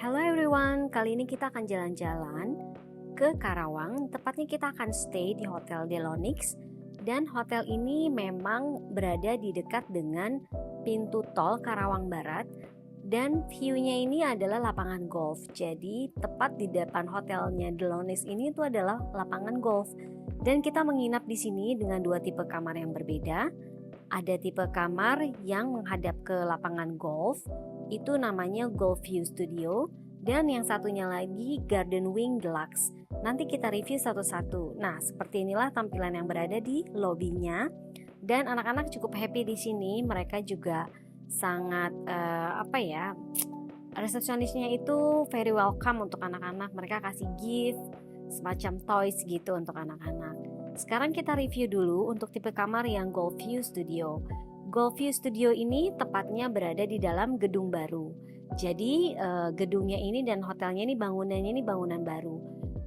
Hello everyone, kali ini kita akan jalan-jalan ke Karawang. Tepatnya kita akan stay di Hotel Delonix. Dan hotel ini memang berada di dekat dengan pintu tol Karawang Barat. Dan view-nya ini adalah lapangan golf. Jadi tepat di depan hotelnya Delonix ini itu adalah lapangan golf. Dan kita menginap di sini dengan dua tipe kamar yang berbeda. Ada tipe kamar yang menghadap ke lapangan golf, itu namanya Golf View Studio, dan yang satunya lagi Garden Wing Deluxe. Nanti kita review satu-satu. Nah, seperti inilah tampilan yang berada di lobbynya, dan anak-anak cukup happy di sini. Mereka juga sangat resepsionisnya itu very welcome untuk anak-anak. Mereka kasih gift semacam toys gitu untuk anak-anak. Sekarang kita review dulu untuk tipe kamar yang Golf View Studio. Golf View Studio ini tepatnya berada di dalam gedung baru. Jadi gedungnya ini dan hotelnya ini bangunannya ini bangunan baru.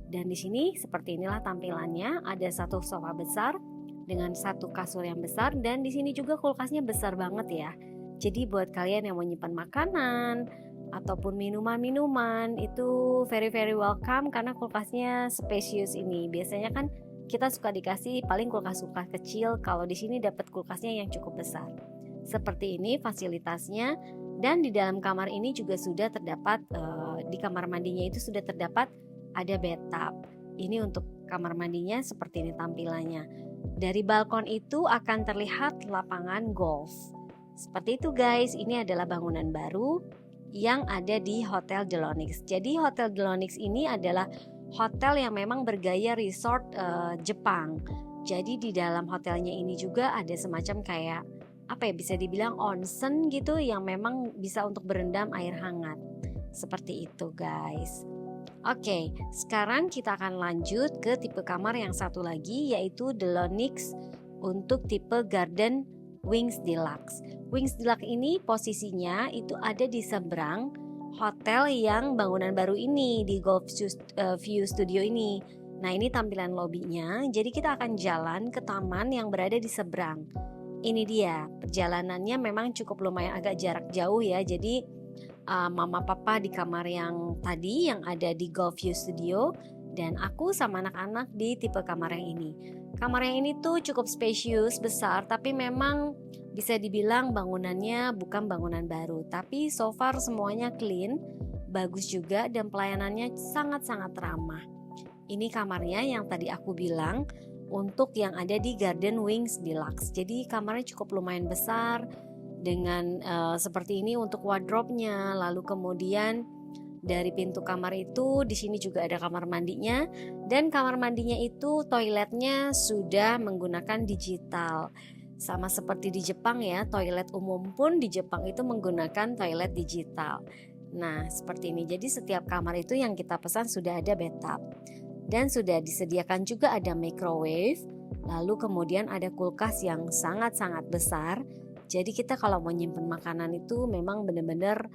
Dan di sini seperti inilah tampilannya. Ada satu sofa besar dengan satu kasur yang besar, dan di sini juga kulkasnya besar banget ya. Jadi buat kalian yang mau nyimpan makanan ataupun minuman-minuman itu very welcome karena kulkasnya spacious ini. Biasanya kan kita suka dikasih paling kulkas kecil, kalau di sini dapat kulkasnya yang cukup besar. Seperti ini fasilitasnya, dan di dalam kamar ini juga sudah terdapat di kamar mandinya itu sudah terdapat ada bathtub. Ini untuk kamar mandinya seperti ini tampilannya. Dari balkon itu akan terlihat lapangan golf. Seperti itu guys, ini adalah bangunan baru yang ada di Hotel Delonix. Jadi Hotel Delonix ini adalah hotel yang memang bergaya resort Jepang. Jadi di dalam hotelnya ini juga ada semacam kayak bisa dibilang onsen gitu yang memang bisa untuk berendam air hangat. Seperti itu guys. Oke, sekarang kita akan lanjut ke tipe kamar yang satu lagi, yaitu Delonix untuk tipe Garden Wings Deluxe. Wings Deluxe ini posisinya itu ada di seberang hotel yang bangunan baru ini di Golf View Studio ini. Nah, ini tampilan lobbynya. Jadi kita akan jalan ke taman yang berada di seberang. Ini dia, perjalanannya memang cukup lumayan agak jarak jauh ya. Jadi mama papa di kamar yang tadi yang ada di Golf View Studio, dan aku sama anak-anak di tipe kamar yang ini. Kamar yang ini tuh cukup spacious, besar, tapi memang bisa dibilang bangunannya bukan bangunan baru, tapi so far semuanya clean, bagus juga, dan pelayanannya sangat-sangat ramah. Ini kamarnya yang tadi aku bilang untuk yang ada di Garden Wings Deluxe. Jadi kamarnya cukup lumayan besar dengan seperti ini untuk wardrobe-nya. Lalu kemudian dari pintu kamar itu di sini juga ada kamar mandinya, dan kamar mandinya itu toiletnya sudah menggunakan digital. Sama seperti di Jepang ya, toilet umum pun di Jepang itu menggunakan toilet digital. Nah, seperti ini. Jadi setiap kamar itu yang kita pesan sudah ada bathtub. Dan sudah disediakan juga ada microwave. Lalu kemudian ada kulkas yang sangat-sangat besar. Jadi kita kalau mau nyimpen makanan itu memang benar-benar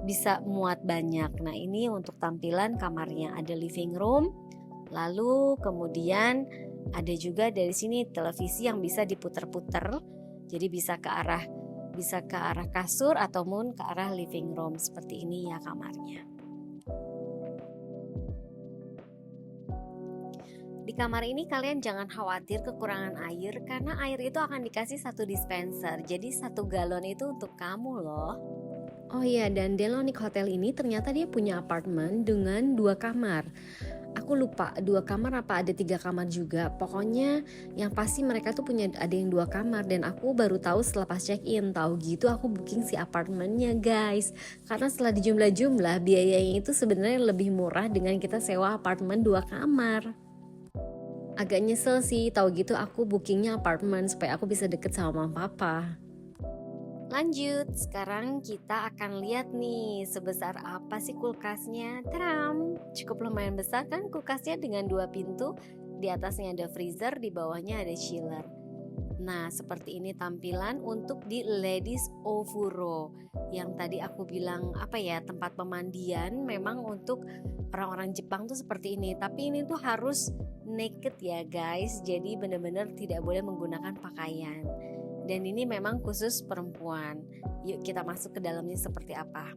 bisa muat banyak. Nah, ini untuk tampilan kamarnya. Ada living room. Lalu kemudian ada juga dari sini televisi yang bisa diputer-puter. Jadi bisa ke arah kasur ataupun ke arah living room. Seperti ini ya kamarnya. Di kamar ini kalian jangan khawatir kekurangan air, karena air itu akan dikasih satu dispenser. Jadi 1 galon itu untuk kamu loh. Oh iya, dan Delonix Hotel ini ternyata dia punya apartemen dengan 2 kamar. Aku lupa 2 kamar apa ada 3 kamar juga. Pokoknya yang pasti mereka tuh punya ada yang 2 kamar, dan aku baru tahu setelah pas check in. Tahu gitu aku booking si apartemennya guys. Karena setelah dijumlah-jumlah biayanya itu sebenarnya lebih murah dengan kita sewa apartemen 2 kamar. Agak nyesel sih, tahu gitu aku bookingnya apartemen supaya aku bisa deket sama mama papa. Lanjut, sekarang kita akan lihat nih sebesar apa sih kulkasnya. Taram, cukup lumayan besar kan kulkasnya dengan 2 pintu. Di atasnya ada freezer, di bawahnya ada chiller. Nah, seperti ini tampilan untuk di Ladies Ofuro. Yang tadi aku bilang tempat pemandian memang untuk orang-orang Jepang tuh seperti ini. Tapi ini tuh harus naked ya guys. Jadi benar-benar tidak boleh menggunakan pakaian. Dan ini memang khusus perempuan. Yuk kita masuk ke dalamnya seperti apa.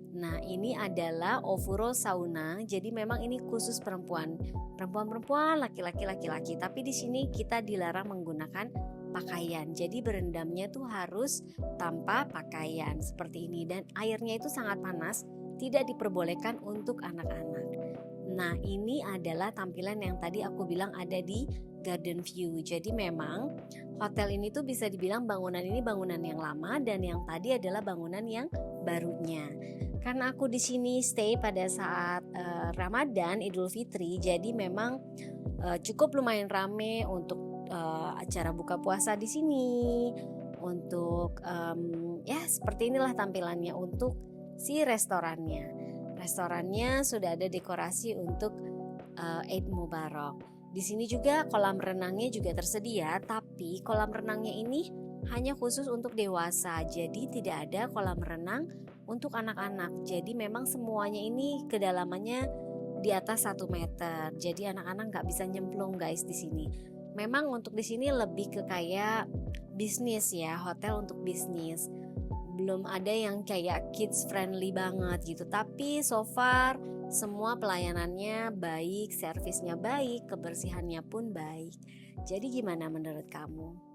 Nah, ini adalah Ofuro Sauna. Jadi memang ini khusus perempuan. Perempuan-perempuan, laki-laki, Tapi di sini kita dilarang menggunakan pakaian. Jadi berendamnya tuh harus tanpa pakaian seperti ini, dan airnya itu sangat panas, tidak diperbolehkan untuk anak-anak. Nah, ini adalah tampilan yang tadi aku bilang ada di Garden View. Jadi memang hotel ini tuh bisa dibilang bangunan ini bangunan yang lama, dan yang tadi adalah bangunan yang barunya. Karena aku di sini stay pada saat Ramadan, Idul Fitri, jadi memang cukup lumayan rame untuk acara buka puasa di sini. Untuk ya seperti inilah tampilannya untuk si restorannya. Restorannya sudah ada dekorasi untuk Eid Mubarak. Di sini juga kolam renangnya juga tersedia, tapi kolam renangnya ini hanya khusus untuk dewasa. Jadi tidak ada kolam renang untuk anak-anak. Jadi memang semuanya ini kedalamannya di atas 1 meter. Jadi anak-anak nggak bisa nyemplung guys di sini. Memang untuk di sini lebih ke kayak bisnis ya, hotel untuk bisnis. Belum ada yang kayak kids friendly banget gitu. Tapi so far semua pelayanannya baik, servisnya baik, kebersihannya pun baik. Jadi gimana menurut kamu?